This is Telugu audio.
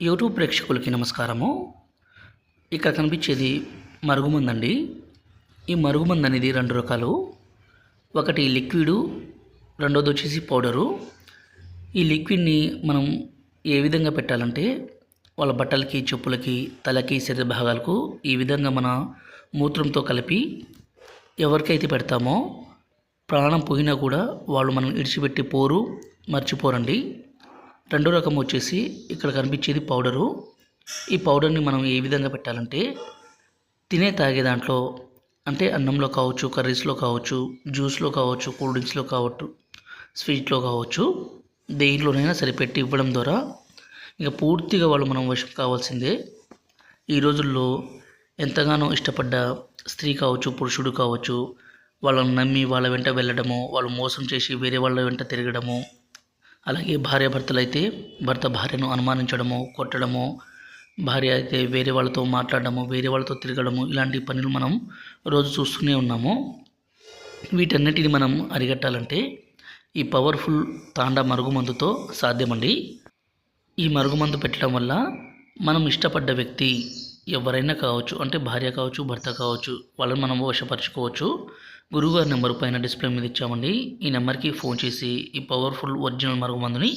యూట్యూబ్ ప్రేక్షకులకి నమస్కారము. ఇక్కడ కనిపించేది మరుగుమందు అండి. ఈ మరుగుమందు అనేది రెండు రకాలు. ఒకటి లిక్విడు, రెండోది వచ్చేసి పౌడరు. ఈ లిక్విడ్ని మనం ఏ విధంగా పెట్టాలంటే వాళ్ళ బట్టలకి, చెప్పులకి, తలకి, శరీర భాగాలకు ఈ విధంగా మన మూత్రంతో కలిపి ఎవరికైతే పెడతామో ప్రాణం పోయినా కూడా వాళ్ళు మనం ఇడిచిపెట్టి పోరు, మర్చిపోరండి. రెండో రకం వచ్చేసి ఇక్కడ కనిపించేది పౌడరు. ఈ పౌడర్ని మనం ఏ విధంగా పెట్టాలంటే తినే తాగే దాంట్లో, అంటే అన్నంలో కావచ్చు, కర్రీస్లో కావచ్చు, జ్యూస్లో కావచ్చు, కూల్ డ్రింక్స్లో కావచ్చు, స్వీట్లో కావచ్చు, దేంట్లోనైనా సరిపెట్టి ఇవ్వడం ద్వారా ఇంకా పూర్తిగా వాళ్ళు మనం వశం కావాల్సిందే. ఈ రోజుల్లో ఎంతగానో ఇష్టపడ్డ స్త్రీ కావచ్చు, పురుషుడు కావచ్చు, వాళ్ళని నమ్మి వాళ్ళ వెంట వెళ్ళడము, వాళ్ళు మోసం చేసి వేరే వాళ్ళ వెంట తిరగడము, అలాగే భార్యాభర్తలు అయితే భర్త భార్యను అనుమానించడము, కొట్టడము, భార్య అయితే వేరే వాళ్ళతో మాట్లాడడము, వేరే వాళ్ళతో తిరగడము, ఇలాంటి పనులు మనం రోజు చూస్తూనే ఉన్నాము. వీటన్నిటిని మనం అరికట్టాలంటే ఈ పవర్ఫుల్ తాండా మరుగుమందుతో సాధ్యమండి. ఈ మరుగుమందు పెట్టడం వల్ల మనం ఇష్టపడ్డ వ్యక్తి ఎవరైనా కావచ్చు, అంటే భార్య కావచ్చు, భర్త కావచ్చు, వాళ్ళని మనం వశపరచుకోవచ్చు. గురువుగారి నెంబర్ పైన డిస్ప్లే మీద ఇచ్చామండి. ఈ నెంబర్కి ఫోన్ చేసి ఈ పవర్ఫుల్ ఒరిజినల్ మరుగుమందుని